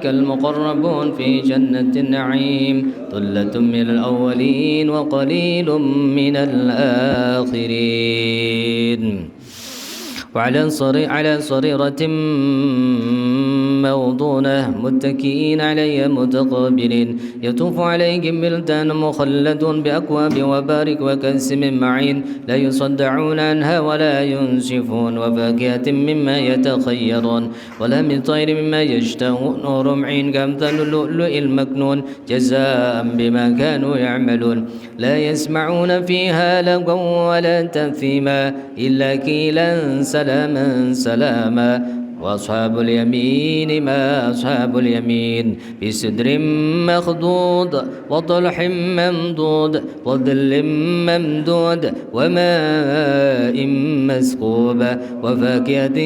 أولئك المقربون في جنة النعيم ثلة من الأولين وقليل من الآخرين وعلى صريرة موضونة متكئين عليها متقابلين يطوف عليهم ولدان مخلدون بأكواب وبارك وكأس من معين لا يصدعون عنها ولا ينزفون وفاكهة مما يتخيرون ولحم طير مما يشتهون حور عين كأمثال اللؤلؤ المكنون جزاء بما كانوا يعملون لا يسمعون فيها لغوا ولا تأثيما إلا قيلا سلاما سلاما وأصحاب اليمين ما أصحاب اليمين بسدر مخضود وطلح ممدود وظل ممدود وماء مسكوب وفاكهة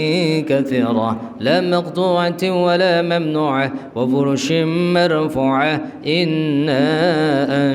كثيرة لا مقطوعة ولا ممنوعة وفرش مرفوعة إنا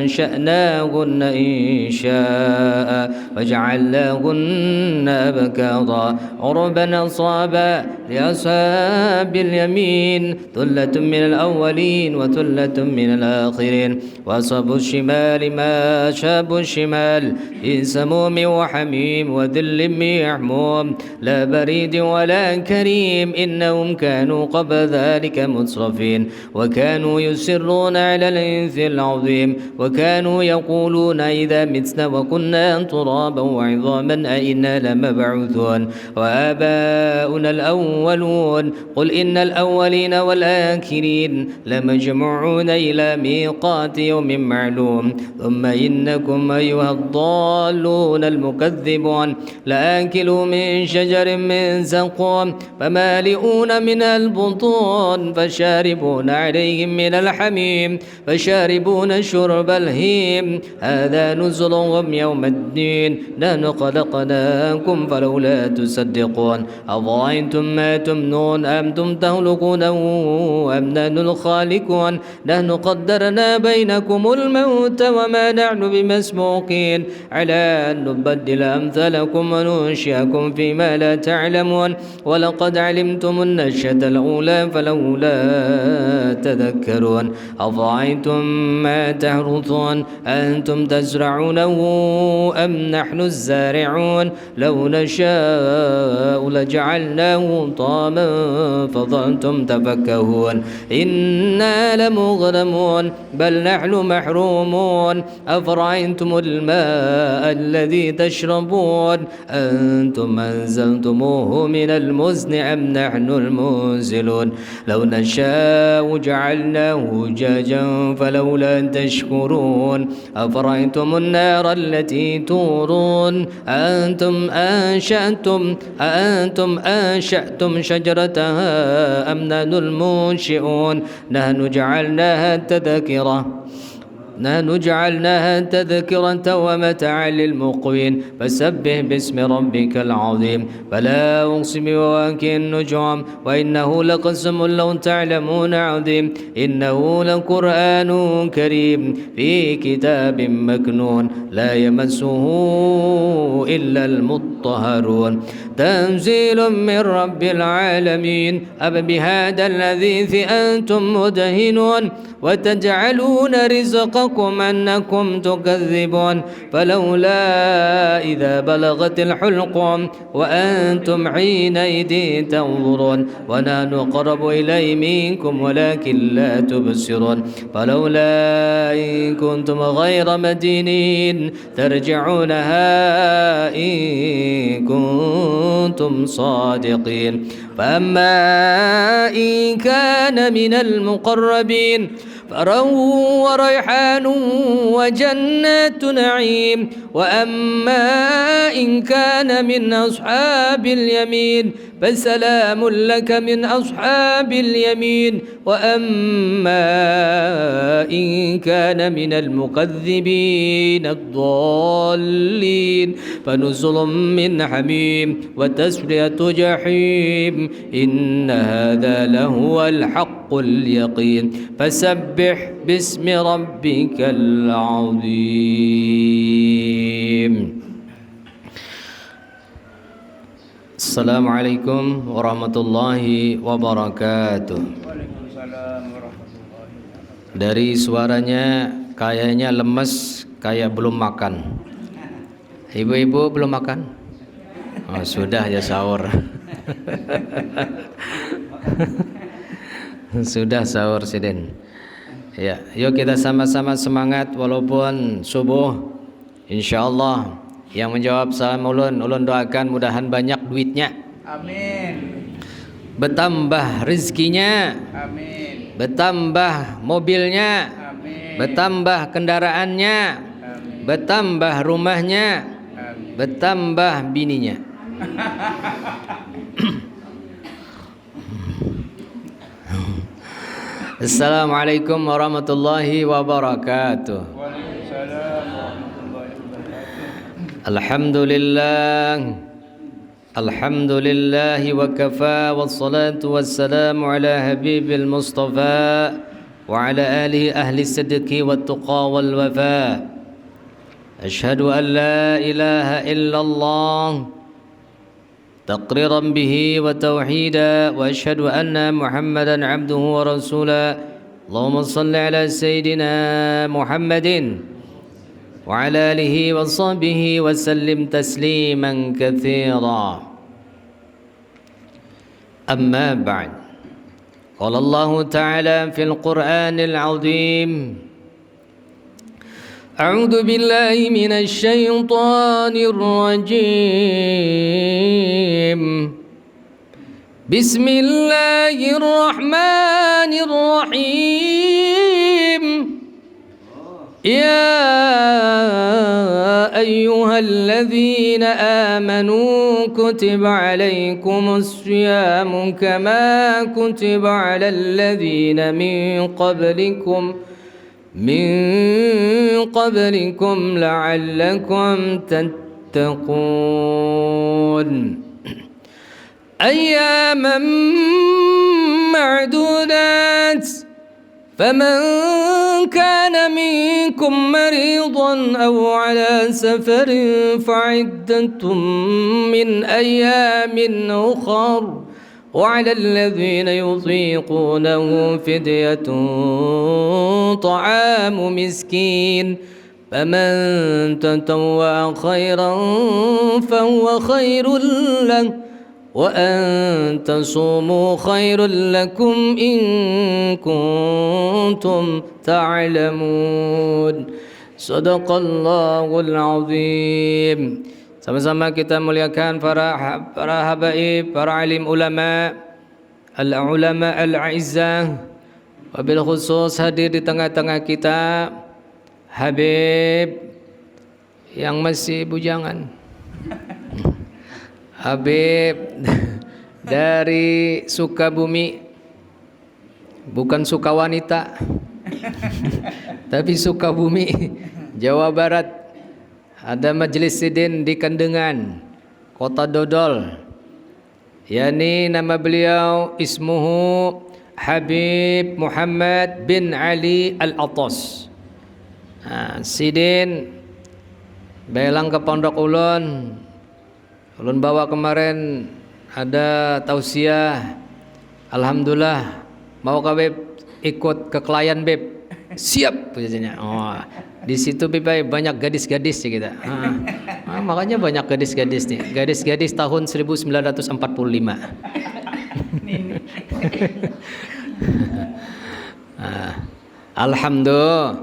أنشأناهن إنشاء وجعلناهن أبكارا عربا أصابا لأصحاب اليمين ثلة من الأولين وثلة من الآخرين وأصحاب الشمال ما أصحاب الشمال في سموم وحميم وذل من محموم لا بريد ولا كريم إنهم كانوا قبل ذلك مترفين وكانوا يسرون على الإنث العظيم وكانوا يقولون إذا متنا وكنا ترابا وعظاما أئنا لمبعوثون وآباؤنا الأولون قل إن الأولين والآخرين لمجموعون إلى ميقات يوم معلوم ثم إنكم أيها الضالون المكذبون لآكلوا من شجر من زقوم فمالئون من البطون فشاربون عليهم من الحميم فشاربون شرب الهيم هذا نزلهم يوم الدين نحن خلقناكم فلولا تصدقون أضاعنتم ما تمنون أنتم تخلقونه أم نحن الخالقون نحن قدرنا بينكم الموت وما نحن بمسبوقين على أن نبدل أمثالكم وننشئكم فيما لا تعلمون ولقد علمتم النشأة الأولى فلولا تذكرون أضاعنتم ما تحرثون أنتم تزرعونه أم نحن الزارعون لو نشاء لجعلناه طاما فظلتم تفكهون إنا لمغرمون بل نحن محرومون أفرأيتم الماء الذي تشربون أنتم أنزلتموه من المزن أم نحن المنزلون لو نشاء جعلناه أجاجا فلولا تشكرون أفرأيتم النار التي تورون أأنتم أنشأتم شجرتها أم نحن المنشئون نحن جعلناها تذكرة ومتاعا للمقوين فسبح باسم ربك العظيم فلا أقسم بمواقع النجوم وإنه لقسم لو تعلمون عظيم إنه لقرآن كريم في كتاب مكنون لا يمسه إلا المطهرون تنزيل من رب العالمين أفبهذا الحديث أنتم مدهنون وتجعلون رزقكم أنكم تكذبون فلولا إذا بلغت الحلقوم وأنتم حينئذ تنظرون ونحن أقرب إليه منكم ولكن لا تبصرون فلولا إن كنتم غير مدينين ترجعونها إن كنتم صادقين فأما إن كان من المقربين فروح وريحان وجنات نعيم وأما إن كان من أصحاب اليمين فسلام لك من أصحاب اليمين وأما إن كان من المكذبين الضالين فنزل من حميم وتسلية جحيم إن هذا لهو الحق اليقين فسبح باسم ربك العظيم. السلام عليكم ورحمة الله وبركاته. Waalaikumsalam warahmatullahi wabarakatuh. Dari suaranya kayaknya lemes, kayak belum makan. Ibu-ibu belum makan? Oh, sudah ya sahur. Sudah sahur Sidin. Ya, yuk kita sama-sama semangat walaupun subuh. Insyaallah yang menjawab salam ulun doakan mudahan banyak duitnya. Amin. Bertambah rezekinya. Amin. Bertambah mobilnya. Amin. Bertambah kendaraannya. Amin. Bertambah rumahnya. Amin. Bertambah bininya. Assalamualaikum warahmatullahi wabarakatuh. Waalaikumsalam warahmatullahi wabarakatuh. Alhamdulillah. Alhamdulillah wa kafa wassalatu wassalamu ala habibil mustafa wa ala alihi ahli sidqi wat tuqa wal wafa. Ashhadu an la ilaha illallah تقريرا به وتوحيدا وأشهد أن محمدا عبده ورسوله اللهم صل على سيدنا محمد وعلى آله وصحبه وسلم تسليما كثيرا أما بعد قال الله تعالى في القرآن العظيم أعوذ بالله من الشيطان الرجيم بسم الله الرحمن الرحيم يا أيها الذين آمنوا كتب عليكم الصيام كما كتب على الذين من قبلكم لعلكم تتقون أياما معدودات فمن كان منكم مريضا أو على سفر فعدة من أيام أخر وعلى الذين يطيقونه فدية طعام مسكين فمن تطوع خيرا فهو خير له وأن تصوموا خير لكم إن كنتم تعلمون صدق الله العظيم. Sama-sama kita muliakan para habaib, para alim ulama, al-ulama al-a'izzah. Wabil khusus hadir di tengah-tengah kita Habib yang masih bujangan. Habib dari Sukabumi, bukan suka wanita, tapi Sukabumi, Jawa Barat. Ada majlis sidin di Kandengan, Kota Dodol. Yani nama beliau ismuhu Habib Muhammad bin Ali Al-Atas. Sidin belang ke pondok ulun bawa kemarin ada tausiah. Alhamdulillah, mau ka Beb ikut ke klien Beb? Siap biasanya. Oh, di situ banyak gadis-gadis ya kita. Makanya banyak gadis-gadis nih. Gadis-gadis tahun 1945. Alhamdulillah.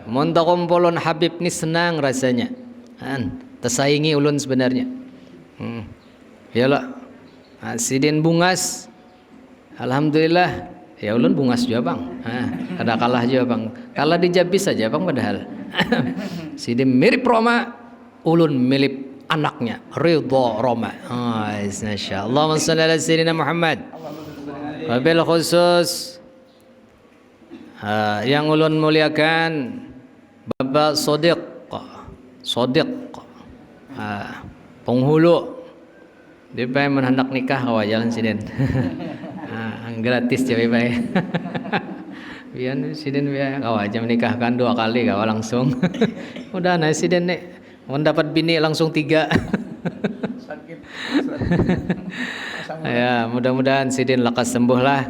Monta kumpulun Habib ni senang rasanya. Tersaingi ulun sebenarnya. Yalah. Sidin bungas. Alhamdulillah. Ya ulun bungas juga bang, ada kalah juga bang, kalah di Jabis saja bang padahal. Sidin mirip Roma, ulun mirip anaknya Ridho Roma. Masya Allah. Allahumma salli ala Sayyidina Muhammad. Wabil khusus yang ulun muliakan Bapak Sodiq penghulu dia pengen hendak nikah kawah jalan Sidin. Gratis jadi baik. Biar Sidin biar kau aja menikahkan 2 kali kau langsung. Udah nah Sidin nih mendapat bini langsung 3. Sakit. Ya mudah-mudahan Sidin lekas sembuh lah.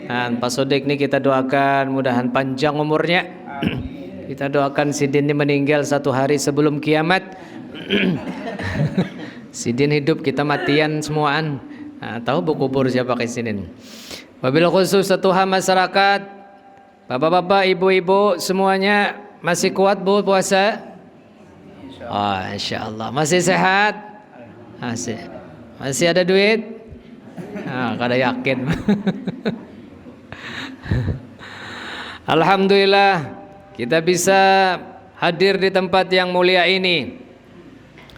Dan Pak Sodik nih kita doakan mudahan panjang umurnya. Kita doakan Sidin ini meninggal 1 hari sebelum kiamat. Sidin hidup, kita matian semuaan. Nah, tahu bu kubur siapa ke Sidin. Wabil khusus setuha masyarakat, bapak-bapak, ibu-ibu semuanya masih kuat bu puasa? Oh, insya Allah. Masih sehat? Masih ada duit? Nah, kada yakin. Alhamdulillah kita bisa hadir di tempat yang mulia ini.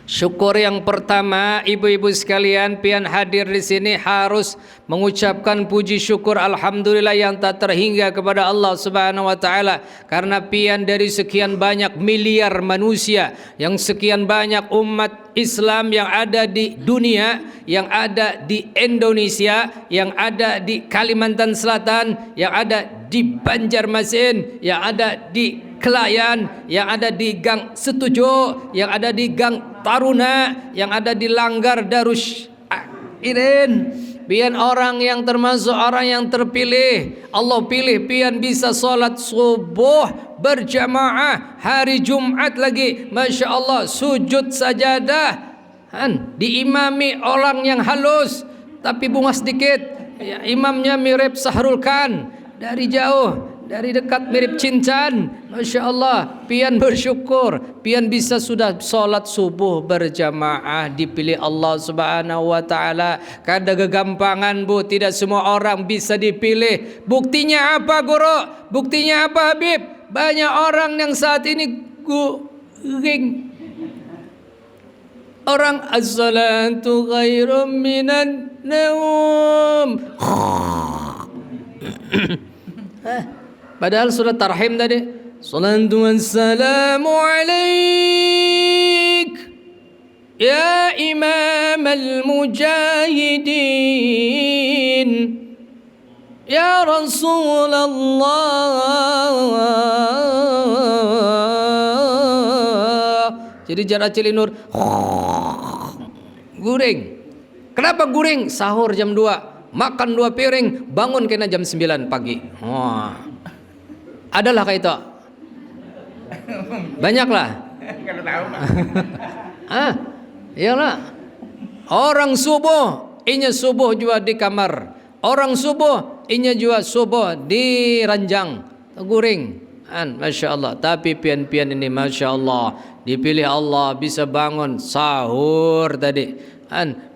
Syukur yang pertama, ibu-ibu sekalian, pian hadir di sini harus mengucapkan puji syukur alhamdulillah yang tak terhingga kepada Allah Subhanahu wa taala, karena pian dari sekian banyak miliar manusia, yang sekian banyak umat Islam yang ada di dunia, yang ada di Indonesia, yang ada di Kalimantan Selatan, yang ada di Banjarmasin, yang ada di Kelayan, yang ada di Gang Setujo, yang ada di Gang Taruna, yang ada di Langgar Darus Irin. Pian orang yang termasuk orang yang terpilih, Allah pilih pian bisa solat subuh berjamaah hari Jumat lagi, Masya Allah, sujud sajadah diimami orang yang halus tapi bunga sedikit ya, imamnya mirip Sahrul Khan, dari jauh, dari dekat mirip Cincan. Masya Allah, pian bersyukur pian bisa sudah sholat subuh berjamaah, dipilih Allah Subhanahu wa taala. Kada kegampangan bu, tidak semua orang bisa dipilih. Buktinya apa guru? Buktinya apa Habib? Banyak orang yang saat ini guring. Orang as-salatu khairum minan naum. Padahal surat Tarhim tadi, salatu wassalamu alaik ya imam al-mujahidin ya Rasulullah. Jadi jarak Cilinur guring. Kenapa guring? Sahur jam 2, makan 2 piring, bangun kena jam 9 pagi. Adalah kayak itu. Banyaklah. Kalau tahu Pak. Iyalah. Orang subuh, inya subuh juga di kamar. Orang subuh, inya juga subuh di ranjang, guring. Masya Allah. Tapi pian-pian ini Masya Allah, dipilih Allah bisa bangun sahur tadi,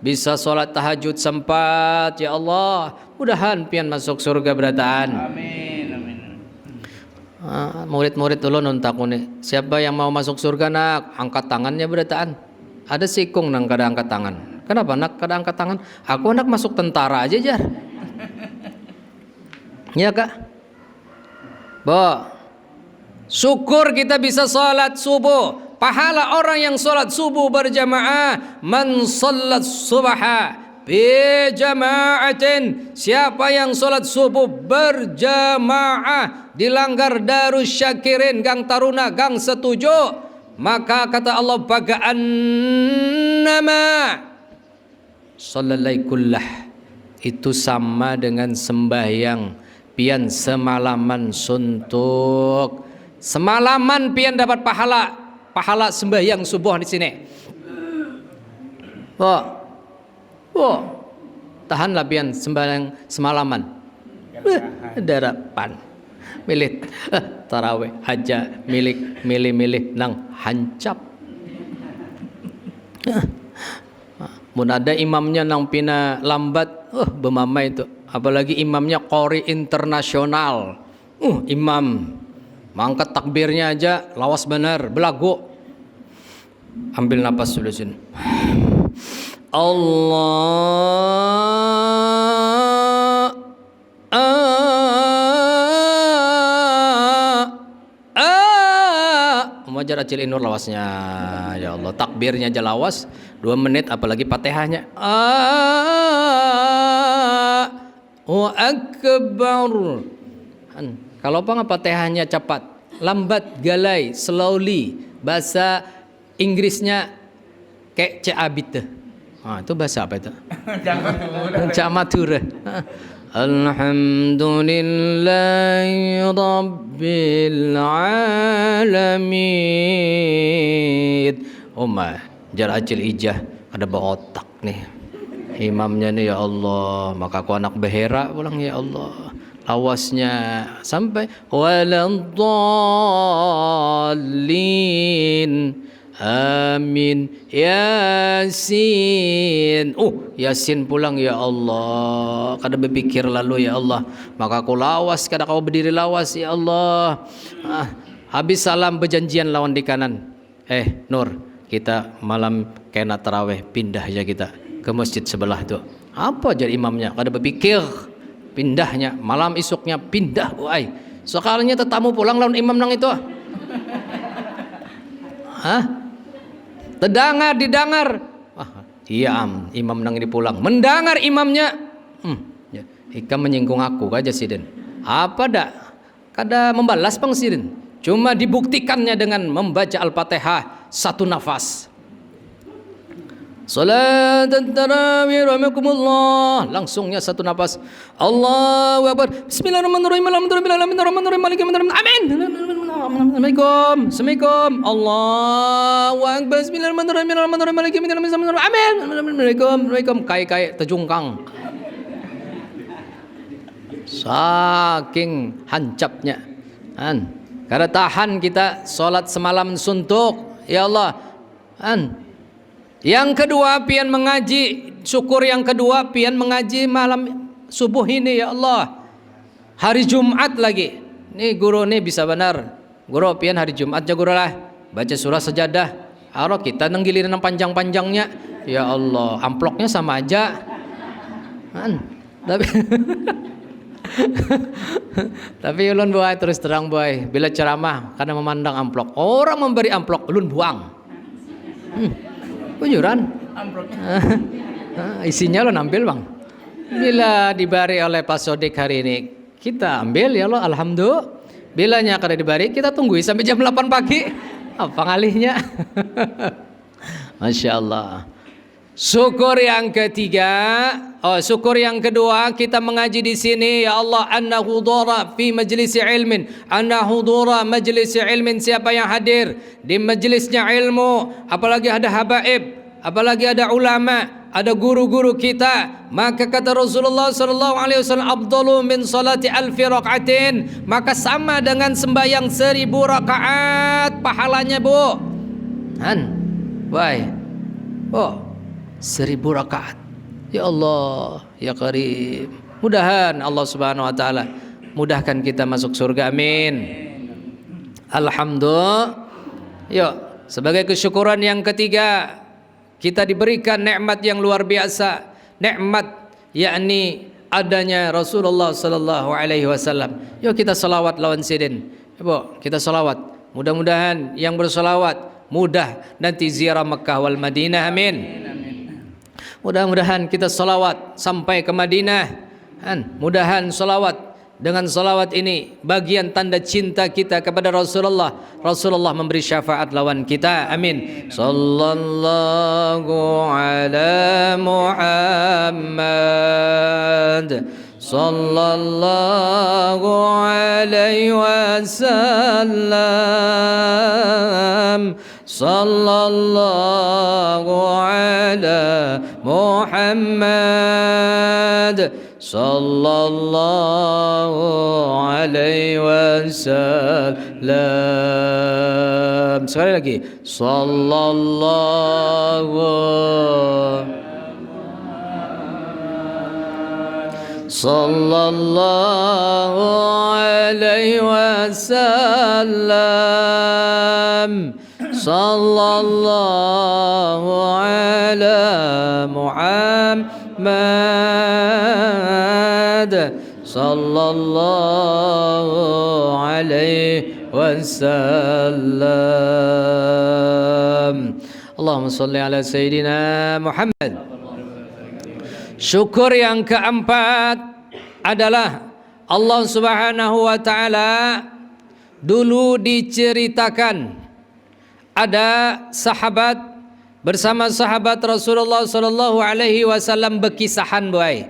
bisa sholat tahajud sempat. Ya Allah, mudahan pian masuk surga berataan. Amin, amin. Murid-murid dulu nuntakuni, siapa yang mau masuk surga nak? Angkat tangannya berataan. Ada sikung nang kada angkat tangan. Kenapa nak kada angkat tangan? Aku nak masuk tentara aja jar. Ya kak. Bo, syukur kita bisa sholat subuh. Pahala orang yang sholat subuh berjamaah. Man sholat subha bi jama'atin, siapa yang sholat subuh berjamaah di Langgar Darus Syakirin, Gang Taruna, Gang Setujo, maka kata Allah baga'annama sallalaikullah, itu sama dengan sembahyang pian semalaman suntuk. Semalaman pian dapat pahala sembahyang subuh di sini. Tahanlah pian sembahyang semalaman. Darapan milik tarawih haja milih nang hancap. Mun ada imamnya nang pina lambat, bemamai itu. Apalagi imamnya qori internasional. Imam mangkat takbirnya aja lawas benar, belagu. Ambil napas dulu sini. Allah Muajar Acil Inur lawasnya. Ya Allah, takbirnya aja lawas 2 menit, apalagi Fatihahnya. Allahu akbar. Kalau apa Fatihahnya cepat, lambat, galai, slowly. Bahasa Inggrisnya kayak cabit. Itu bahasa apa itu? Cak Madura. Alhamdulillahi Rabbil Alamin. Jar acil ijah ada berotak nih imamnya nih, ya Allah. Maka aku anak behera pulang, ya Allah. Lawasnya sampai waladdallin amin yasin. Yasin pulang, ya Allah. Kada berpikir lalu, ya Allah. Maka aku lawas, kada kau berdiri lawas, ya Allah. Habis salam berjanjian lawan di kanan. Nur, kita malam kena taraweh, pindah aja kita ke masjid sebelah tuh. Apa jadi imamnya? Kada berpikir pindahnya, malam isuknya pindah. Sekalinya tetamu pulang lawan imam nang itu. Terdengar didengar. Iya imam nang ini pulang. Mendengar imamnya. Ika menyinggung aku aja sidin. Apa dak? Kada membalas pang sidin. Cuma dibuktikannya dengan membaca Al-Fatihah satu nafas. Salat tarawih rahimakumullah, langsungnya satu nafas. Allahu akbar. Bismillahirrahmanirrahim. Alhamdulillahirrahmanirrahim. Maliki yaumiddin. Amin. Assalamualaikum. Allahu akbar. Bismillahirrahmanirrahim. Maliki yaumiddin. Amin. Assalamualaikum. Kai terjungkang. Saking hancapnya. Kada tahan kita salat semalam suntuk, ya Allah. Yang kedua pian mengaji, syukur yang kedua pian mengaji malam subuh ini, ya Allah. Hari Jumat lagi. Nih guru nih bisa benar. Guru pian hari Jumat ya guru lah. Baca surah Sajadah. Aro kita nang giliran panjang-panjangnya. Ya Allah, amploknya sama aja. Tapi ulun buai terus terang buai, bila ceramah karena memandang amplok, orang memberi amplok ulun buang. Bujuran. Isinya ulun ambil bang. Bila dibari oleh Pak Sodik hari ini, kita ambil ya Allah, alhamdulillah. Bilanya kada dibari, kita tungguin sampai jam 8 pagi. Apa ngalihnya? Masya Allah. Syukur yang ketiga, syukur yang kedua kita mengaji di sini, ya Allah, anna hudura fi majlis ilmin, anna hudura majlis ilmin, siapa yang hadir di majlisnya ilmu, apalagi ada habaib, apalagi ada ulama, ada guru-guru kita, maka kata Rasulullah sallallahu alaihi wasallam, afdalu min salati alfi rakaatin, maka sama dengan sembahyang 1000 rakaat pahalanya, Bu. Baik. 1000 rakaat. Ya Allah, ya Karim. Mudahan Allah Subhanahu wa taala mudahkan kita masuk surga. Amin. Alhamdulillah. Yuk, sebagai kesyukuran yang ketiga, kita diberikan nikmat yang luar biasa. Nikmat yakni adanya Rasulullah sallallahu alaihi wasallam. Yuk kita salawat lawan sidin. Ibu, kita salawat. Mudah-mudahan yang bersalawat mudah nanti ziarah Makkah wal Madinah. Amin. Mudah-mudahan kita salawat sampai ke Madinah. Mudahan salawat, dengan salawat ini bagian tanda cinta kita kepada Rasulullah. Rasulullah memberi syafaat lawan kita. Amin. Sallallahu ala Muhammad, sallallahu alaihi wasallam, sallallahu ala Muhammad, sallallahu alaihi wasallam. Sekali lagi, sallallahu alaihi wasallam, sallallahu ala Muhammad, sallallahu alaihi wasallam. Allahumma salli ala Sayyidina Muhammad. Syukur yang keempat adalah Allah Subhanahu wa taala dulu diceritakan ada sahabat bersama sahabat Rasulullah sallallahu alaihi wasallam berkisahan, boy.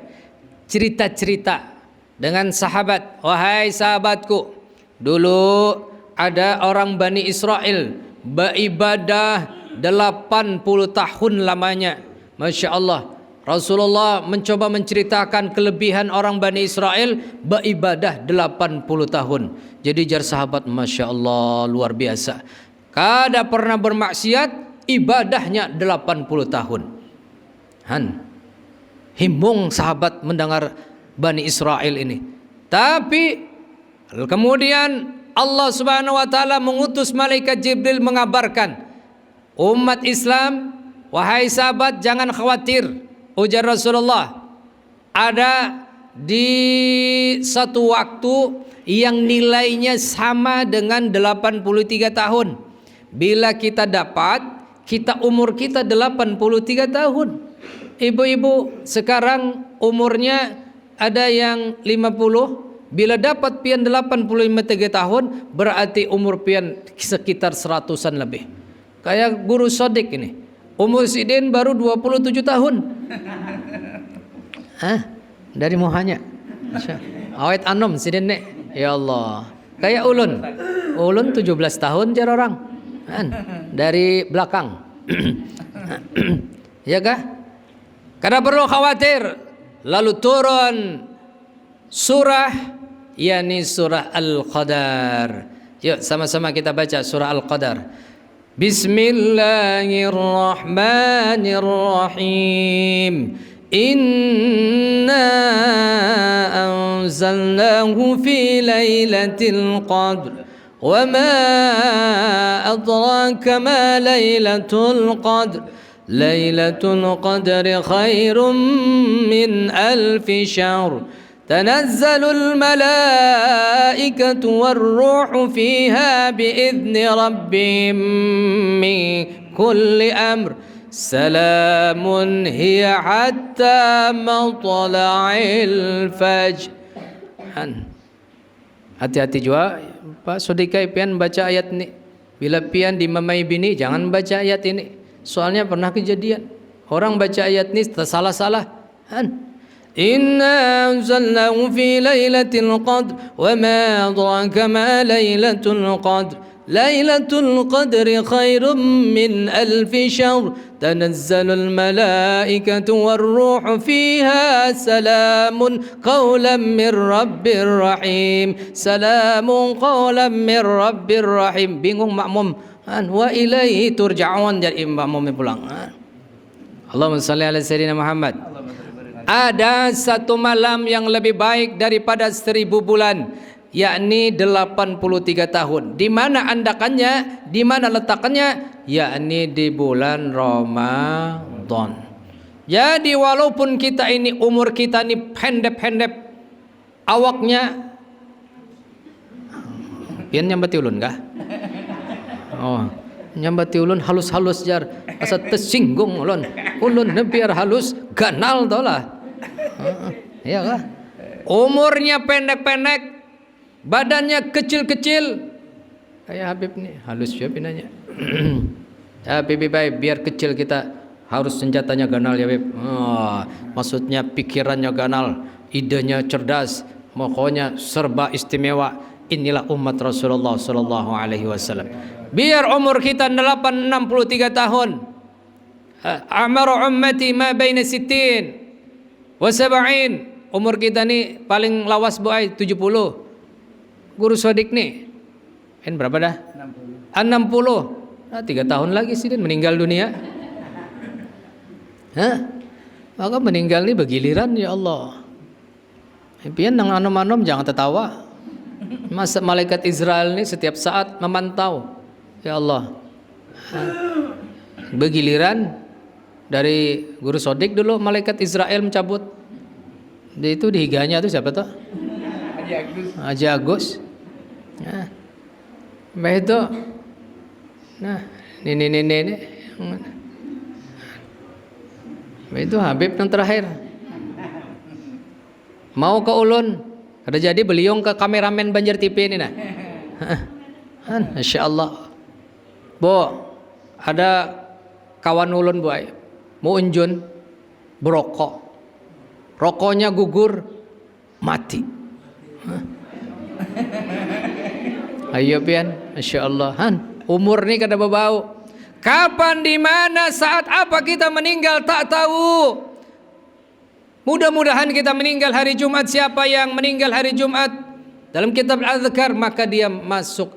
Cerita-cerita dengan sahabat, wahai sahabatku, dulu ada orang Bani Israel beribadah 80 tahun lamanya. Masya Allah. Rasulullah mencoba menceritakan kelebihan orang Bani Israel beribadah 80 tahun. Jadi jar sahabat, Masya Allah, luar biasa. Kada pernah bermaksiat, ibadahnya 80 tahun. Himbung sahabat mendengar Bani Israel ini. Tapi kemudian Allah Subhanahu wa taala mengutus malaikat Jibril mengabarkan umat Islam, wahai sahabat jangan khawatir, ujar Rasulullah, ada di satu waktu yang nilainya sama dengan 83 tahun. Bila kita dapat, umur kita 83 tahun. Ibu-ibu sekarang umurnya ada yang 50. Bila dapat pian 85 tahun, berarti umur pian sekitar 100-an lebih. Kayak guru Sodik ini, umur sidin baru 27 tahun. Dari muhanya. Awet anom sidin nek. Ya Allah. Kayak ulun 17 tahun jar orang. Dari belakang. Ya kah? Kada perlu khawatir. Lalu turun surah, yakni surah Al-Qadar. Yuk sama-sama kita baca surah Al-Qadar. Bismillahirrahmanirrahim. Inna anzalnahu fi lailatul qadr. Wa ma adraka ma lailatul qadr. Lailatul qadri khairum min alfi syahr. تنزل الملائكة والروح فيها بإذن ربهم من كل أمر سلام هي حتى مطلع الفجر. Hati-hati juga Pak Sodikai pian baca ayat ini. Bila pian dimamai bini jangan baca ayat ini. Soalnya pernah kejadian orang baca ayat ini salah-salah. Inna anzalnahu fi lailatul qadr wa ma adraka ma lailatul qadr. Lailatul qadri khairum min alfi syahr. Tanazzalul malaikatu warruhu fiha salamun qawlan min rabbir rahim. Salamun qawlan min rabbir rahim. Bingung makmum. Wa ilaihi turja'un, jadi makmum pulang. Allahumma shalli ala sayyidina Muhammad. Ada satu malam yang lebih baik daripada 1000 bulan, yakni 83 tahun. Di mana andakannya? Di mana letakkannya? Yakni di bulan Ramadan. Jadi walaupun kita ini umur kita ini pendek-pendek, awaknya pian nyambati ulun kah? Oh, nyambati ulun halus-halus jar. Asa tersinggung ulun. Ulun biar halus ganal tolah. Iya kah? Umurnya pendek-pendek, badannya kecil-kecil. Kayak Habib nih, halus ya pinanya. Habib baik, biar kecil kita harus senjatanya ganal ya Habib. Maksudnya pikirannya ganal, idenya cerdas, pokoknya serba istimewa. Inilah umat Rasulullah sallallahu alaihi wasallam. Biar umur kita 63 tahun. Amaru ummati ma baina 60 wa 70. Umur kita nih paling lawas buai 70. Guru Sodik nih berapa dah? 60. 3 tahun lagi sih dan meninggal dunia. Maka meninggal nih bergiliran ya Allah. Pian nang anom-anom jangan tertawa. Masa malaikat Israel nih setiap saat memantau. Ya Allah. Bergiliran dari Guru Sodik dulu malaikat Israel mencabut. Itu di higanya tuh siapa tuh? Haji Agus. Nah, itu. Nah, ini. Itu Habib yang terakhir. Mau ke ulun, ada jadi beliung ke kameramen Banjar TV ini nah. Masya Allah. Bo, ada kawan ulun boy, mau unjun berokok, rokoknya gugur, mati. Ayo pian, Masya Allah. Umur ni kada berbau. Kapan, di mana, saat apa kita meninggal tak tahu. Mudah-mudahan kita meninggal hari Jumat. Siapa yang meninggal hari Jumat dalam kitab Al-Adhkar, maka dia masuk,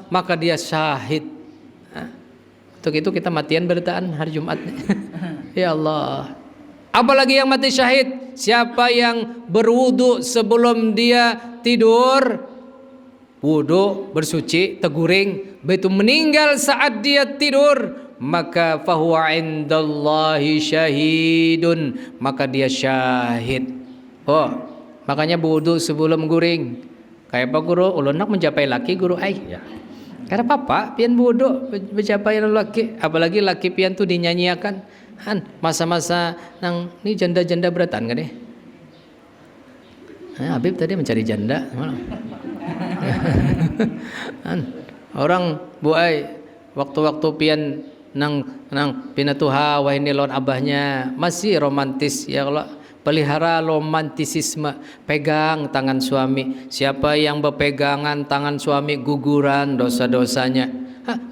maka dia syahid. Untuk itu kita matian bertaan hari Jumat. Ya Allah. Apalagi yang mati syahid, siapa yang berwudu sebelum dia tidur, wudu, bersuci, teguring, begitu meninggal saat dia tidur, maka fahuwa indallahi syahidun, maka dia syahid. Oh, makanya wudu sebelum guring. Kayak apa guru? Ulun nak mencapai laki guru ai. Ya. Karena papa pian wudu mencapai laki, apalagi laki pian tu dinyanyiakan. Masa-masa nang ni janda-janda beratan kan deh. Habib tadi mencari janda. Orang buai waktu-waktu pian nang pinatuha wah ini lawan abahnya masih romantis ya. Kalau pelihara romantisisme, pegang tangan suami. Siapa yang berpegangan tangan suami guguran dosa-dosanya.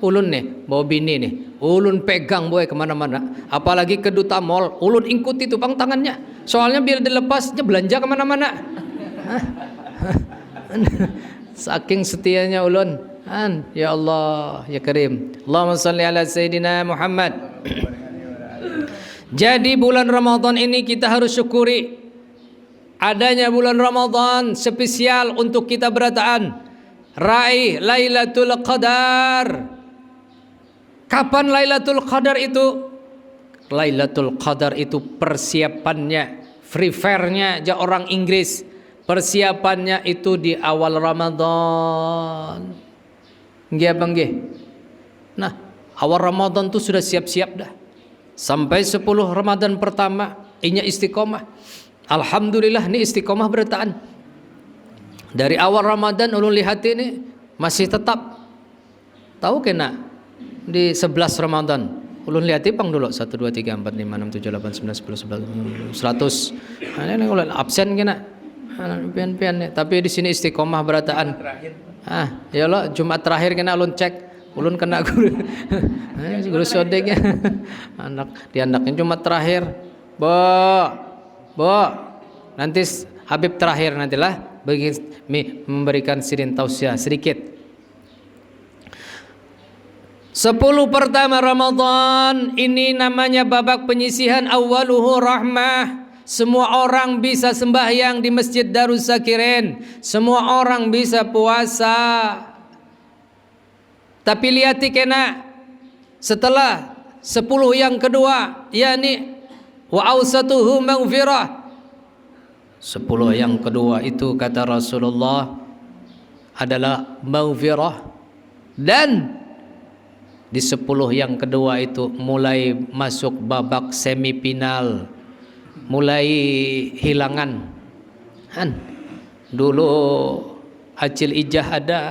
Ulun nih bawa bini nih, ulun pegang boy kemana-mana, apalagi ke Duta Mall, ulun ikuti tuh bang tangannya, soalnya biar dilepasnya belanja kemana-mana. Saking setianya ulun. Ya Allah ya Karim. Allahumma salli ala Sayyidina Muhammad. Jadi bulan Ramadan ini kita harus syukuri adanya bulan Ramadan spesial untuk kita berataan. Raih Lailatul Qadar. Kapan Lailatul Qadar itu? Lailatul Qadar itu persiapannya, free fair-nya aja orang Inggris. Persiapannya itu di awal Ramadan. Nggih apa nggih? Nah, awal Ramadan tuh sudah siap-siap dah. Sampai 10 Ramadan pertama inya istiqomah. Alhamdulillah ini istiqomah berataan. Dari awal Ramadan ulun lihat ini masih tetap. Tahu kena di 11 Ramadan. Ulun lihat pang dulu 1 2 3 4 5 6 7 8 9 10 11 100. Ini ulun absen kena. Pian-pian tapi di sini istiqomah berataan. Ya Allah Jumat terakhir kena ulun cek. Ulun kena guru. Guru sodeknya. Anaknya Jumat terakhir. Bo. Nanti Habib terakhir nantilah bagi memberikan sirin tausiah sedikit. 10 pertama Ramadan ini namanya babak penyisihan, awaluhu rahmah. Semua orang bisa sembahyang di Masjid Darus Zakirin. Semua orang bisa puasa. Tapi lihat kena setelah 10 yang kedua, yakni wa ausatuhu maghfirah. 10 yang kedua itu kata Rasulullah adalah maghfirah. Dan di 10 yang kedua itu mulai masuk babak semifinal, mulai hilangan. Dulu Hacil Ijah ada,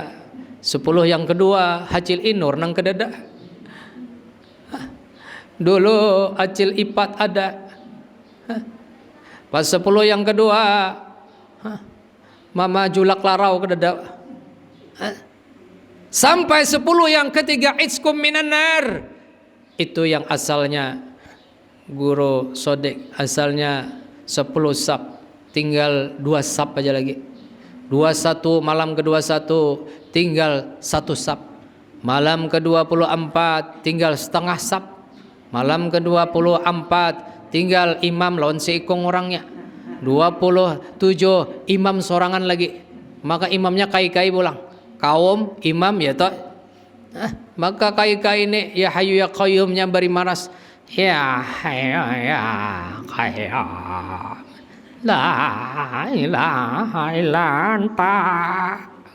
10 yang kedua Hacil Inur nang kedada. Dulu Hacil Ipat ada. Pas 10 yang kedua Mama Julak Larau kedada. Sampai 10 yang ketiga Itskum minan nar. Itu yang asalnya Guru Sodek asalnya 10 sab, tinggal 2 sab aja lagi. 21 malam ke-21 tinggal 1 sab. Malam ke-24 tinggal setengah sab. Malam ke-24 tinggal imam lawan seikong orangnya. 27 imam sorangan lagi. Maka imamnya kai-kai pulang. Kaum imam ya toh. Maka kai-kai ini ya Hayyu ya Qayyumnya beri maras. Ya Hayyu ya Qayyum. La ilaha illa anta.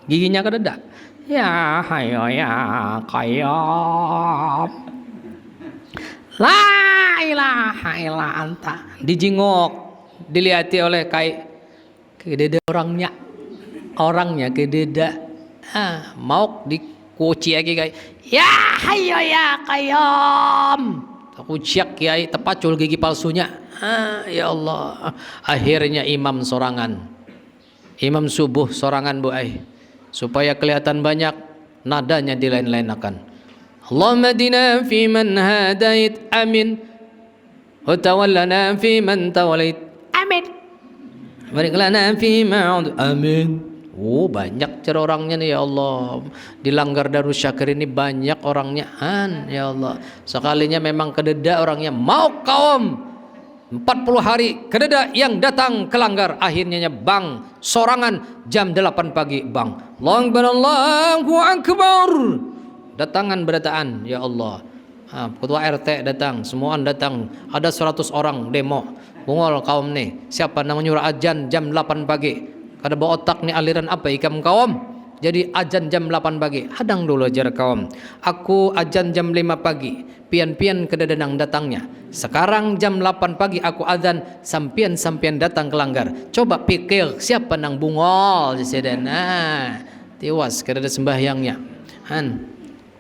Giginya kededa. Ya Hayyu ya Qayyum. La ilaha illa anta. Dijingok, dilihati oleh kai kededa orangnya kededa. Mau dikuci lagi kai. Ya Hayyu ya Qayyum. Aku ciak kiai tepacul gigi palsunya. Ya Allah. Akhirnya imam sorangan. Imam subuh sorangan Bu Ai, supaya kelihatan banyak nadanya dilain-lainakan. Allahumma dina fi man hadait amin wa tawallana fi man tawallait amin barik lana fi ma amin. Oh banyak cara orangnya nih ya Allah. Di Langgar Darus Syakir ini banyak orangnya ya Allah. Sekalinya memang kededa orangnya, mau kaum 40 hari kededa yang datang ke Langgar, akhirnya bang sorangan jam 8 pagi bang. Allahu akbar. Datangan berataan ya Allah. Ketua RT datang, semuaan datang. Ada 100 orang demo. Bungol kaum nih. Siapa yang menyuruh ajan jam 8 pagi? Kada bawa otak nih aliran apa ikam kaum? Jadi ajan jam 8 pagi. Hadang dulu ajar kaum. Aku ajan jam 5 pagi. Pian-pian kedadanang datangnya. Sekarang jam 8 pagi aku azan, sampian datang ke Langgar. Coba pikir siapa nang bungol di sedana. Tiwas kedada sembahyangnya.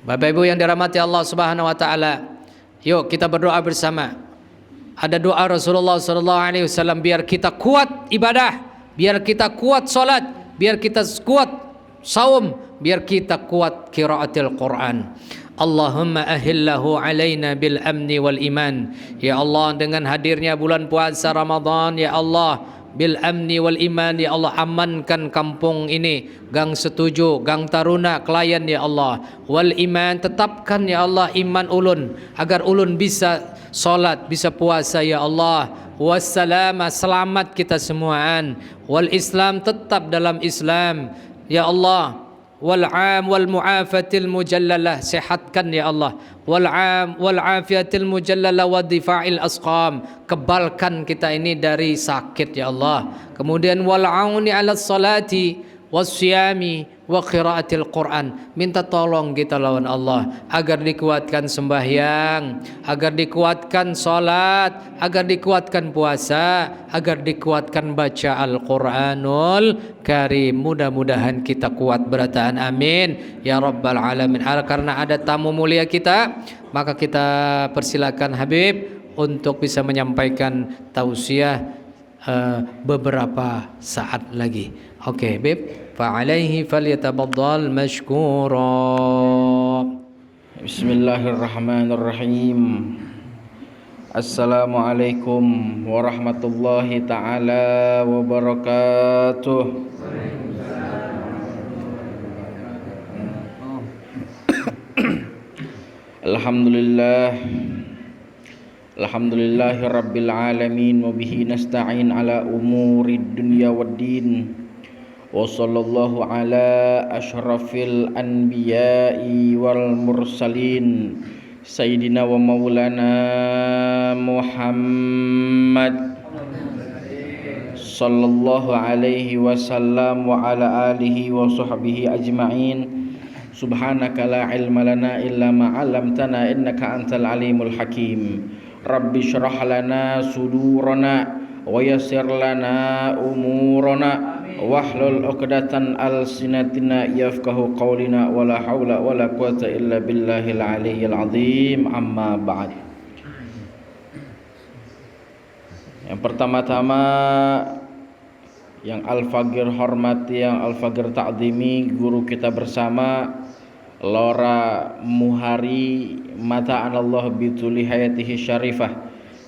Bapak Ibu yang dirahmati Allah Subhanahu wa taala. Yuk kita berdoa bersama. Ada doa Rasulullah sallallahu alaihi wasallam biar kita kuat ibadah, biar kita kuat salat, biar kita kuat saum, biar kita kuat qiraatil Quran. Allahumma ahillahu alaina bil amni wal iman. Ya Allah, dengan hadirnya bulan puasa Ramadan, ya Allah, bil amni wal iman, ya Allah, amankan kampung ini, Gang Setuju, Gang Taruna, Klayan, ya Allah. Wal iman, tetapkan ya Allah iman ulun, agar ulun bisa salat, bisa puasa ya Allah. Wassalama, selamat kita semuaan. Wal Islam, tetap dalam Islam ya Allah. Wal am wal muafatil mujallalah, sehatkan ya Allah. Wal am wal afiatil mujallalah wa difa'il asqam, kebalkan kita ini dari sakit ya Allah. Kemudian wal auni ala salati wasyami wa qiraatil Quran, minta tolong kita lawan Allah agar dikuatkan sembahyang, agar dikuatkan salat, agar dikuatkan puasa, agar dikuatkan baca Al-Qur'anul Karim. Mudah-mudahan kita kuat berataan amin ya rabbal alamin. Karena ada tamu mulia kita, maka kita persilakan Habib untuk bisa menyampaikan tausiah beberapa saat lagi. Oke, Habib, fa'alaihi falyatafaddal mashkura. Bismillahirrahmanirrahim. Assalamualaikum warahmatullahi taala wabarakatuh. Alhamdulillah. Alhamdulillahi rabbil alamin wa bihi nasta'in ala umurid dunya waddin. Wa sallallahu ala asyrafil anbiya'i wal mursalin sayyidina wa maulana Muhammad sallallahu alaihi wasallam wa ala alihi wa sahbihi ajma'in. Subhanaka la ilma lana illa ma 'allamtana innaka antal alimul hakim. Rabbi syrah lana sudurana wa yassir lana umurana wahlul 'uqdatan alsinatina yafqahu qawlina wala haula wala quwata illa billahil aliyyil azim. Amma ba'd. Yang pertama-tama yang Al-Fagir hormati, yang Al-Fagir ta'zimi, guru kita bersama Lora Muhari mata'an Allah bituli hayatihi syarifah.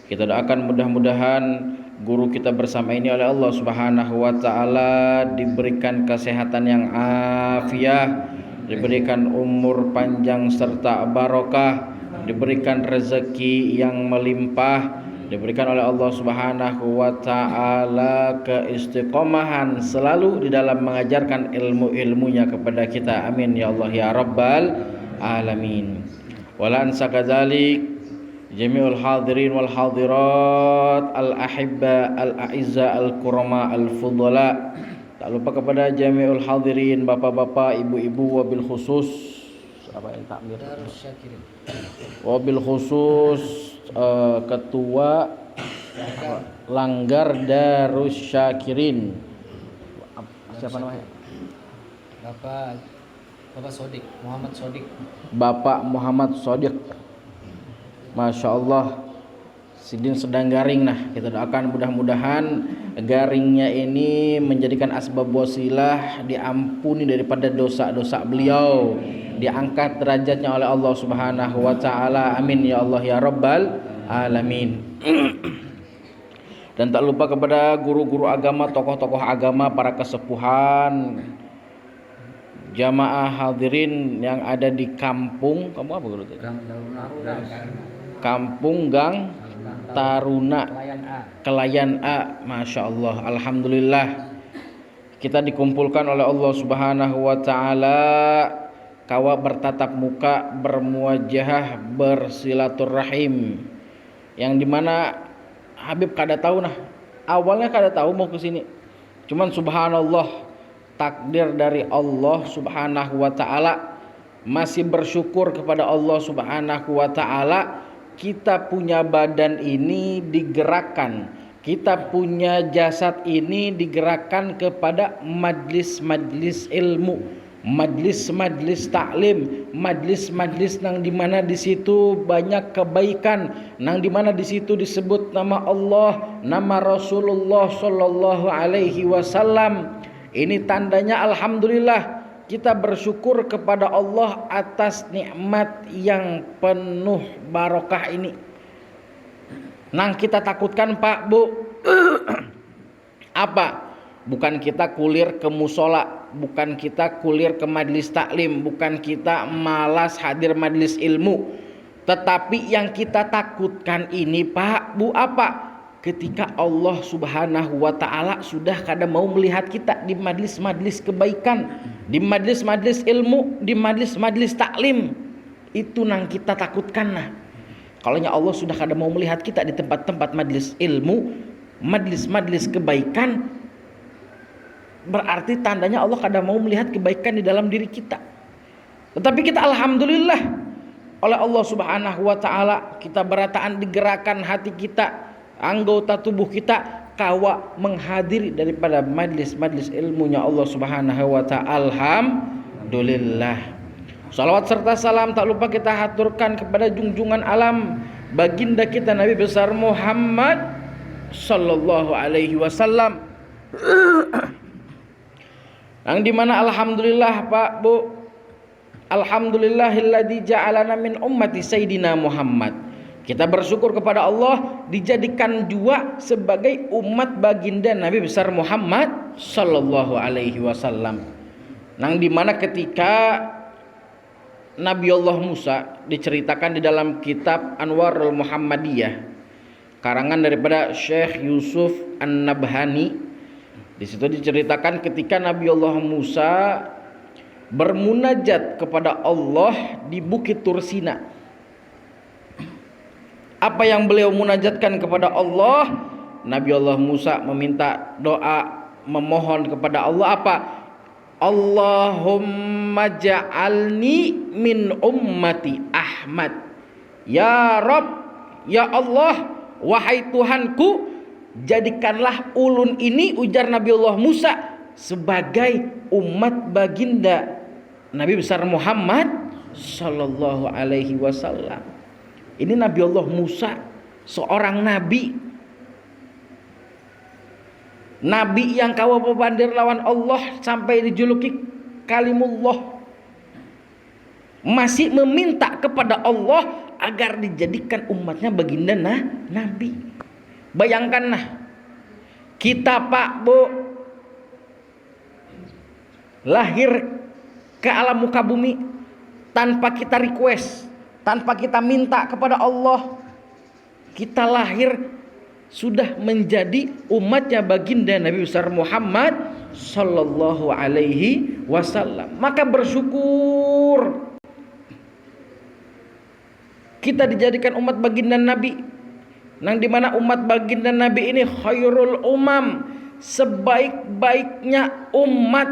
Kita doakan mudah-mudahan guru kita bersama ini oleh Allah Subhanahu wa taala diberikan kesehatan yang afiah, diberikan umur panjang serta barokah, diberikan rezeki yang melimpah, diberikan oleh Allah Subhanahu wa taala keistiqomahan selalu di dalam mengajarkan ilmu-ilmunya kepada kita. Amin ya Allah ya rabbal alamin. Wala ansa kadzalik jami'ul hadirin wal hadirat al ahibba al a'izza al kurama al fudala. Tak lupa kepada jami'ul hadirin, bapak-bapak, ibu-ibu, wabil khusus apa yang takmir wabil khusus Ketua Langgar Darus Syakirin. Siapa namanya? Bapak Sodik, Muhammad Sodik. Bapak Muhammad Sodik. Masya Allah. Sidin sedang garing. Nah, kita doakan mudah-mudahan garingnya ini menjadikan asbab wasilah diampuni daripada dosa-dosa beliau, diangkat derajatnya oleh Allah Subhanahu wa taala. Amin ya Allah ya rabbal alamin. Dan tak lupa kepada guru-guru agama, tokoh-tokoh agama, para kesepuhan, jamaah hadirin yang ada di kampung, kamu apa guru tadi? Kampung Gang Taruna Kelayan A. Masya Allah, alhamdulillah kita dikumpulkan oleh Allah Subhanahu wa taala, kawa bertatap muka, bermuajahah, bersilaturahim, yang dimana Habib kada tahu nah, awalnya kada tahu mau ke sini. Cuman subhanallah, takdir dari Allah Subhanahu wa taala, masih bersyukur kepada Allah Subhanahu wa taala kita punya badan ini digerakkan, kita punya jasad ini digerakkan kepada majlis-majlis ilmu, majlis-majlis taklim, majlis-majlis nang dimana di situ banyak kebaikan, nang dimana di situ disebut nama Allah, nama Rasulullah Sallallahu Alaihi Wasallam. Ini tandanya alhamdulillah kita bersyukur kepada Allah atas nikmat yang penuh barokah ini. Nang kita takutkan Pak Bu apa? Bukan kita kulir ke musola, bukan kita kulir ke majlis taklim, bukan kita malas hadir majlis ilmu. Tetapi yang kita takutkan ini Pak Bu apa? Ketika Allah Subhanahu wa taala sudah kada mau melihat kita di majlis-majlis kebaikan, di majlis-majlis ilmu, di majlis-majlis taklim. Itu nang kita takutkan nah. Kalau Allah sudah kada mau melihat kita di tempat-tempat majlis ilmu, majlis-majlis kebaikan, berarti tandanya Allah kada mau melihat kebaikan di dalam diri kita. Tetapi kita alhamdulillah oleh Allah Subhanahu wa taala kita berataan digerakkan hati kita, anggota tubuh kita kawa menghadiri daripada majlis-majlis ilmunya Allah Subhanahu wa taala. Alhamdulillah. Salawat serta salam tak lupa kita haturkan kepada junjungan alam baginda kita Nabi besar Muhammad sallallahu alaihi wasallam. Yang dimana alhamdulillah Pak Bu, alhamdulillahilladzi ja'alana min ummati sayyidina Muhammad. Kita bersyukur kepada Allah dijadikan jua sebagai umat baginda Nabi besar Muhammad sallallahu alaihi wasallam. Nang dimana ketika Nabi Allah Musa diceritakan di dalam kitab Anwarul Muhammadiyah karangan daripada Syekh Yusuf An-Nabhani, di situ diceritakan ketika Nabi Allah Musa bermunajat kepada Allah di Bukit Tursina. Apa yang beliau munajatkan kepada Allah? Nabi Allah Musa meminta doa, memohon kepada Allah apa? Allahumma ja'alni min ummati Ahmad. Ya Rabb, ya Allah, wahai Tuhanku, jadikanlah ulun ini, ujar Nabi Allah Musa, sebagai umat baginda Nabi besar Muhammad sallallahu alaihi wasallam. Ini Nabi Allah Musa, seorang nabi, nabi yang kawa bebandir lawan Allah sampai dijuluki kalimullah, masih meminta kepada Allah agar dijadikan umatnya baginda nabi. Bayangkan nah, kita Pak Bu lahir ke alam muka bumi tanpa kita request, tanpa kita minta kepada Allah, kita lahir sudah menjadi umatnya baginda Nabi besar Muhammad sallallahu alaihi wasallam. Maka bersyukur kita dijadikan umat baginda Nabi, nang dimana umat baginda Nabi ini khairul umam, sebaik-baiknya umat.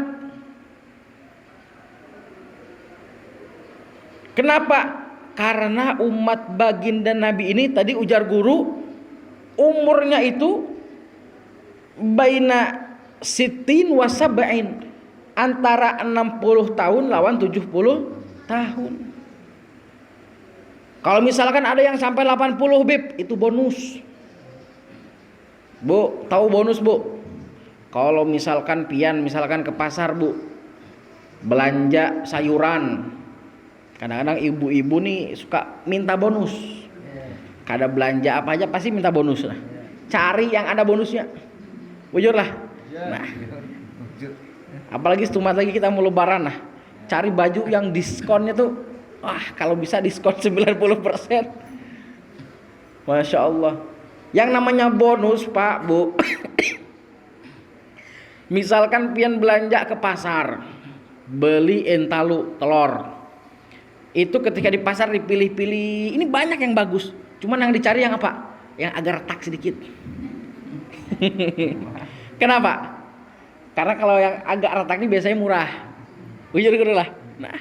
Kenapa? Karena umat baginda Nabi ini tadi ujar guru umurnya itu baina sitin wa sab'in, antara 60 tahun lawan 70 tahun. Kalau misalkan ada yang sampai 80 bib, itu bonus. Bu, tahu bonus bu? Kalau misalkan pian ke pasar bu, belanja sayuran, kadang-kadang ibu-ibu nih suka minta bonus. Kada belanja apa aja pasti minta bonus lah. Cari yang ada bonusnya, bujur lah. Nah, apalagi setumat lagi kita mau lebaran lah, cari baju yang diskonnya tuh, wah kalau bisa diskon 90%. Masya Allah. Yang namanya bonus pak bu, misalkan pian belanja ke pasar, beli entalu telur, itu ketika di pasar dipilih-pilih, ini banyak yang bagus, cuman yang dicari yang apa? Yang agak retak sedikit. Kenapa? Karena kalau yang agak retak ini biasanya murah. Ujur lah. Nah,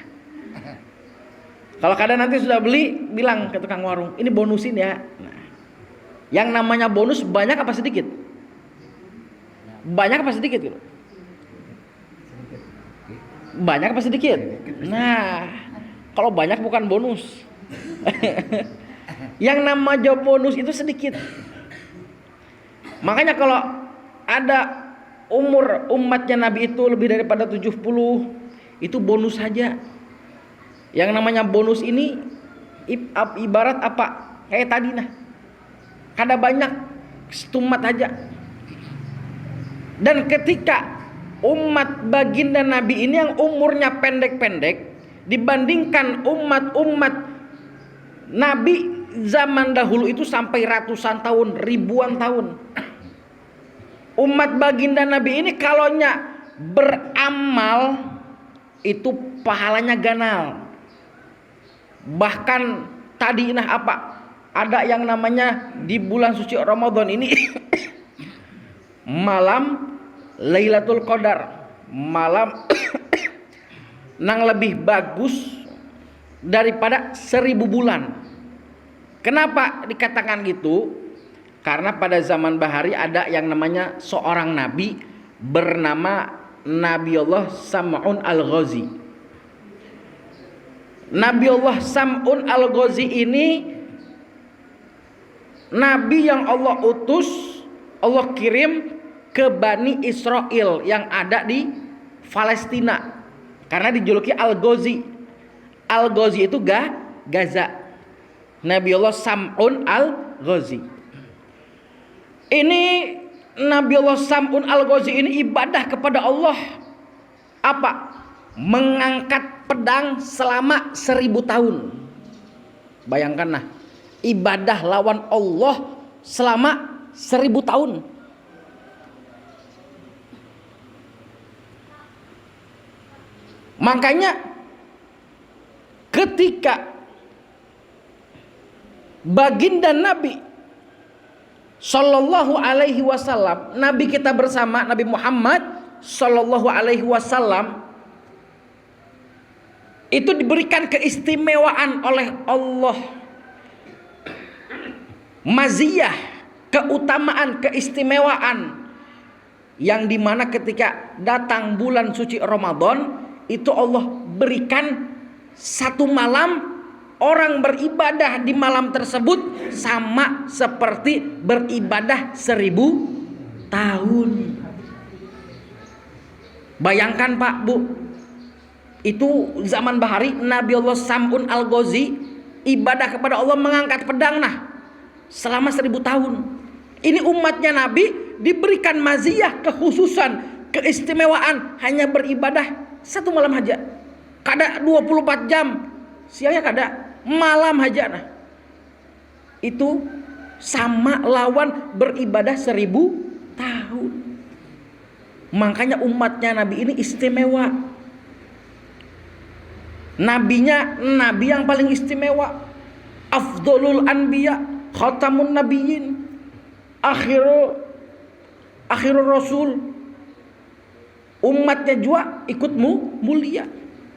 kalau kadang nanti sudah beli, bilang ke tukang warung, ini bonusin ya. Nah, yang namanya bonus banyak apa sedikit? Banyak apa sedikit gitu? Banyak apa sedikit? Nah, kalau banyak bukan bonus. Yang namanya bonus itu sedikit. Makanya kalau ada umur umatnya Nabi itu lebih daripada 70, itu bonus saja. Yang namanya bonus ini ibarat apa? Kayak tadi nah. Kada banyak, setumat aja. Dan ketika umat baginda Nabi ini yang umurnya pendek-pendek dibandingkan umat-umat Nabi zaman dahulu itu sampai ratusan tahun, ribuan tahun. Umat baginda Nabi ini kalaunya beramal itu pahalanya ganal. Bahkan tadi nah apa? Ada yang namanya di bulan suci Ramadan ini malam Lailatul Qadar, malam nang lebih bagus daripada 1000 bulan. Kenapa dikatakan gitu? Karena pada zaman bahari ada yang namanya seorang nabi bernama Nabiullah Sam'un Al-Ghazi. Nabiullah Sam'un Al-Ghazi ini nabi yang Allah utus, Allah kirim ke Bani Israel yang ada di Palestina. Karena dijuluki Al-Ghazi. Al-Ghazi itu Gaza. Nabiullah Sam'un Al-Ghazi. Ini Nabiullah Sam'un Al-Ghazi ini ibadah kepada Allah. Apa? Mengangkat pedang selama 1000 tahun. Bayangkan nah, ibadah lawan Allah selama 1000 tahun. Makanya ketika baginda Nabi Sallallahu alaihi wasallam, Nabi kita bersama Nabi Muhammad Sallallahu alaihi wasallam itu diberikan keistimewaan oleh Allah, maziyah, keutamaan, keistimewaan, yang dimana ketika datang bulan suci Ramadan itu Allah berikan satu malam, orang beribadah di malam tersebut sama seperti beribadah 1000 tahun. Bayangkan Pak Bu, itu zaman bahari Nabiullah Sam'un Al-Ghazi ibadah kepada Allah mengangkat pedang nah selama 1000 tahun. Ini umatnya Nabi diberikan maziyah, kekhususan, keistimewaan hanya beribadah satu malam aja. Kada 24 jam, siangnya kada, malam aja nah. Itu sama lawan beribadah 1000 tahun. Makanya umatnya Nabi ini istimewa. Nabinya nabi yang paling istimewa. Afdolul anbiya, khatamun nabiyyin, akhirul rasul. Umatnya juga ikut mulia.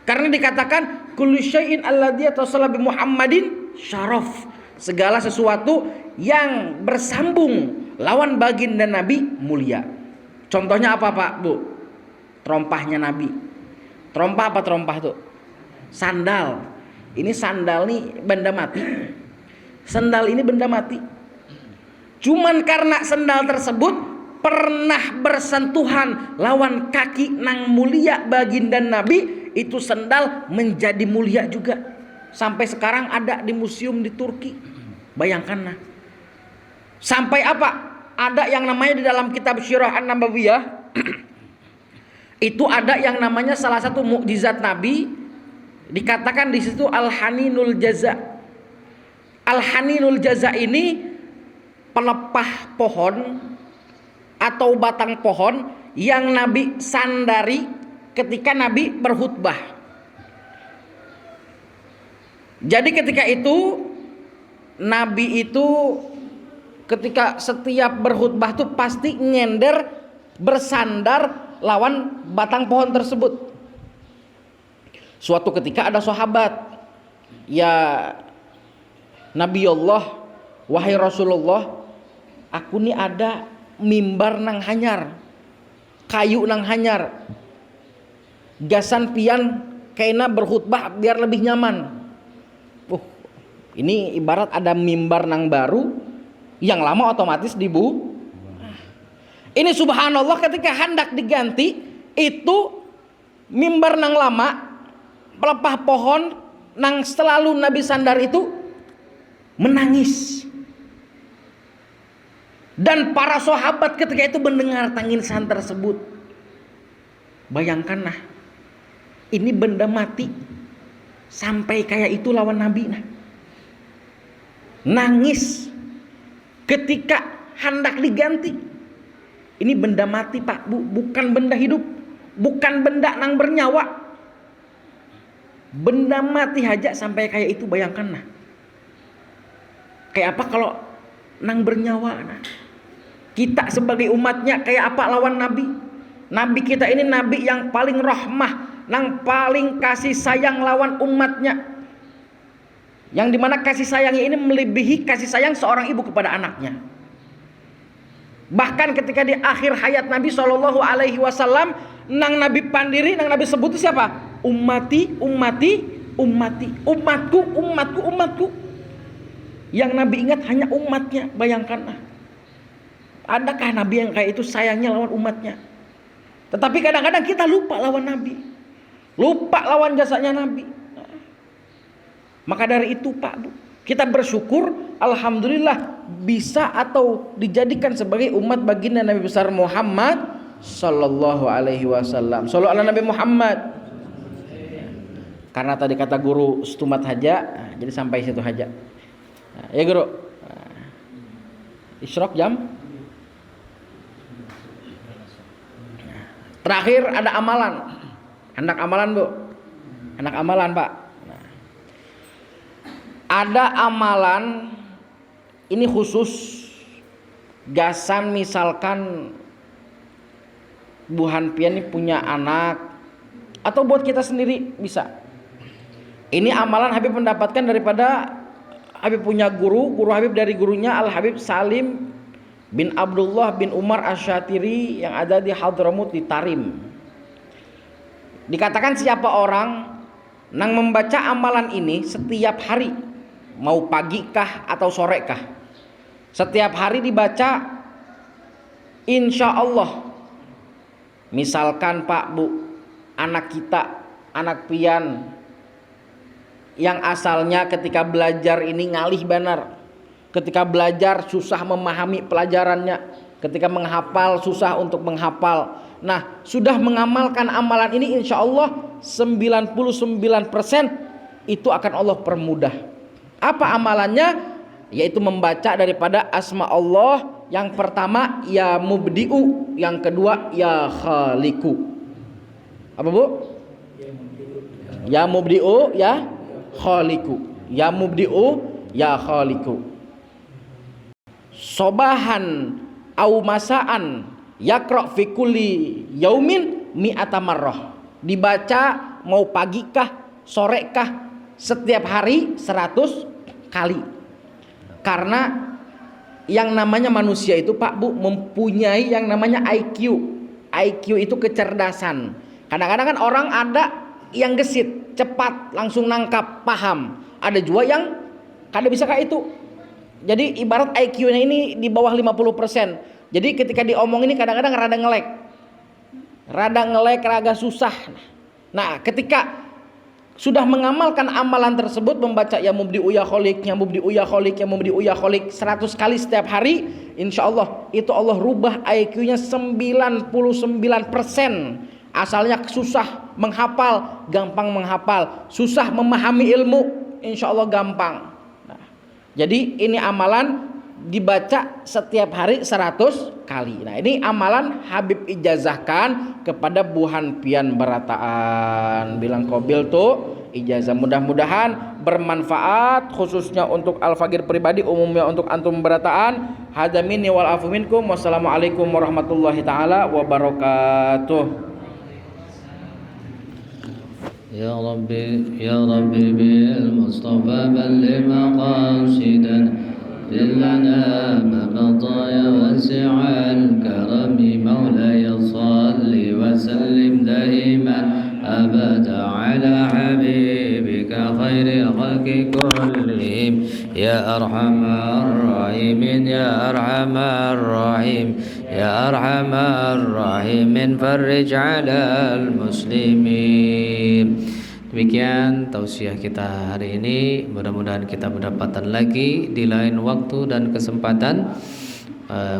Karena dikatakan kullu syai'in alladzi tasalla bi Muhammadin syaraf. Segala sesuatu yang bersambung lawan baginda Nabi mulia. Contohnya apa Pak Bu? Terompahnya Nabi. Terompah apa terompah tuh? Sandal. Ini sandal nih benda mati. Sendal ini benda mati. Cuman karena sendal tersebut pernah bersentuhan lawan kaki nang mulia baginda Nabi, itu sendal menjadi mulia juga. Sampai sekarang ada di museum di Turki. Bayangkan nah. Sampai apa? Ada yang namanya di dalam kitab Syirah An-Nabawiyah itu ada yang namanya salah satu mukjizat Nabi, dikatakan di situ Al-Haninul Jaza. Al-Haninul Jaza ini pelepah pohon atau batang pohon yang Nabi sandari ketika Nabi berkhutbah. Jadi ketika itu Nabi itu ketika setiap berkhutbah tuh pasti nyender bersandar lawan batang pohon tersebut. Suatu ketika ada sahabat, ya Nabi Allah, wahai Rasulullah, aku nih ada mimbar nang hanyar, kayu nang hanyar, gasan pian kaina berkhutbah biar lebih nyaman. Ini ibarat ada mimbar nang baru, yang lama otomatis dibu. Ini subhanallah ketika hendak diganti, itu mimbar nang lama, pelepah pohon nang selalu Nabi sandar itu menangis. Dan para sahabat ketika itu mendengar tangisan tersebut. Bayangkan nah, ini benda mati sampai kayak itu lawan Nabi nah. Nangis ketika hendak diganti. Ini benda mati Pak, bukan benda hidup, bukan benda nang bernyawa. Benda mati aja sampai kayak itu, bayangkan nah. Kayak apa kalau nang bernyawa nah. Kita sebagai umatnya kayak apa lawan Nabi? Nabi kita ini Nabi yang paling rahmah, nang paling kasih sayang lawan umatnya. Yang dimana kasih sayangnya ini melebihi kasih sayang seorang ibu kepada anaknya. Bahkan ketika di akhir hayat Nabi SAW, nang Nabi pandiri, nang Nabi sebut itu siapa? Ummati, ummati, ummati, umatku, umatku, umatku. Yang Nabi ingat hanya umatnya. Bayangkan, adakah Nabi yang kayak itu sayangnya lawan umatnya? Tetapi kadang-kadang kita lupa lawan Nabi, lupa lawan jasanya Nabi. Maka dari itu Pak Bu, kita bersyukur alhamdulillah bisa atau dijadikan sebagai umat baginda Nabi besar Muhammad sallallahu alaihi wasallam. Shallallahu ala Nabi Muhammad. Karena tadi kata guru stumat haja, jadi sampai situ haja. Ya guru. Isyraq jam. Terakhir ada amalan. Hendak amalan Bu. Hendak amalan Pak. Ada amalan ini khusus gasan, misalkan Bu Hanpian ini punya anak atau buat kita sendiri bisa. Ini amalan Habib mendapatkan daripada Habib punya guru Habib dari gurunya Al Habib Salim bin Abdullah bin Umar Asyatiri yang ada di Hadramut di Tarim. Dikatakan siapa orang nang membaca amalan ini setiap hari, mau pagi kah atau sore kah, setiap hari dibaca, insya Allah. Misalkan Pak Bu, anak kita, anak pian yang asalnya ketika belajar ini ngalih benar, ketika belajar susah memahami pelajarannya, ketika menghafal susah untuk menghafal. Nah, sudah mengamalkan amalan ini, insya Allah 99% itu akan Allah permudah. Apa amalannya? Yaitu membaca daripada asma Allah. Yang pertama ya mubdi'u, yang kedua ya khaliku. Apa Bu? Ya mubdi'u ya khaliku. Ya mubdi'u ya khaliku. Sobahan au masaan yaqra fi kulli yaumin mi'ata marrah. Dibaca mau pagi kah, sore kah, setiap hari 100 kali. Karena yang namanya manusia itu Pak Bu mempunyai yang namanya IQ. IQ itu kecerdasan. Kadang-kadang kan orang ada yang gesit, cepat, langsung nangkap, paham. Ada juga yang kada bisa kayak itu. Jadi ibarat IQ-nya ini di bawah 50%. Jadi ketika diomong ini kadang-kadang rada ngelek. Rada susah. Nah, ketika sudah mengamalkan amalan tersebut, membaca ya mubdi'u ya kholik, ya mubdi'u ya kholik, ya mubdi'u ya kholik 100 kali setiap hari, insya Allah itu Allah rubah IQ-nya 99%. Asalnya susah menghafal, gampang menghafal. Susah memahami ilmu, insya Allah gampang. Nah, jadi ini amalan dibaca setiap hari 100 kali. Nah, ini amalan Habib ijazahkan kepada Buhan Pian Barataan. Bilang Qabil tuh ijazah. Mudah-mudahan bermanfaat khususnya untuk Al-Fagir pribadi, umumnya untuk antum Barataan. Hadza minni wal afu minkum. Wassalamualaikum warahmatullahi taala wabarakatuh. يا ربي بالمصطفى بلغ مقاصدنا لنا مقطايا واسع الكرم مولاي صل وسلم دائما أبدا على حبيبك خير الخلق كلهم يا أرحم الراحمين يا أرحم الراحمين يا أرحم الراحمين فرج على المسلمين. Demikian tausiah kita hari ini. Mudah-mudahan kita mendapatkan lagi di lain waktu dan kesempatan.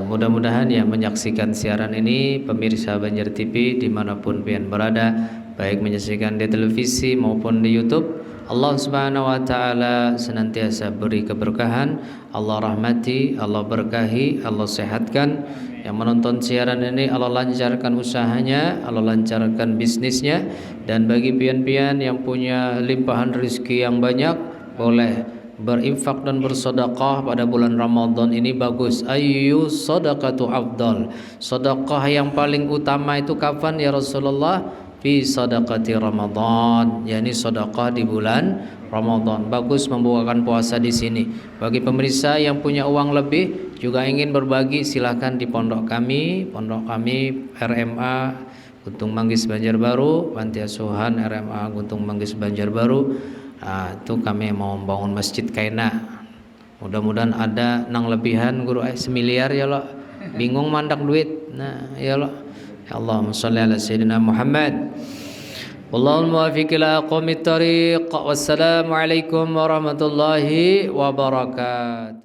Mudah-mudahan yang menyaksikan siaran ini pemirsa Banjar TV dimanapun pian berada, baik menyaksikan di televisi maupun di YouTube, Allah Subhanahu wa taala senantiasa beri keberkahan, Allah rahmati, Allah berkahi, Allah sehatkan. Yang menonton siaran ini Allah lancarkan usahanya, Allah lancarkan bisnisnya, dan bagi pian-pian yang punya limpahan rezeki yang banyak, boleh berinfak dan bersedekah pada bulan Ramadan ini bagus. Ayyu sadaqatu afdal. Sedekah yang paling utama itu kapan ya Rasulullah? Fi sadaqati Ramadan, yakni sedekah di bulan Ramadan. Bagus membukakan puasa di sini. Bagi pemirsa yang punya uang lebih juga ingin berbagi, silakan di pondok kami RMA Guntung Manggis Banjarbaru, Panti Asuhan RMA Guntung Manggis Banjarbaru. Itu kami mau membangun masjid kaina. Mudah-mudahan ada nang lebihan guru semiliar ya lo. Bingung mandak duit. Nah, ya lo. Ya Allahumma shalli ala sayyidina Muhammad. Wallahul muwaffiq ila aqwamit thariq. Wassalamu alaikum warahmatullahi wabarakatuh.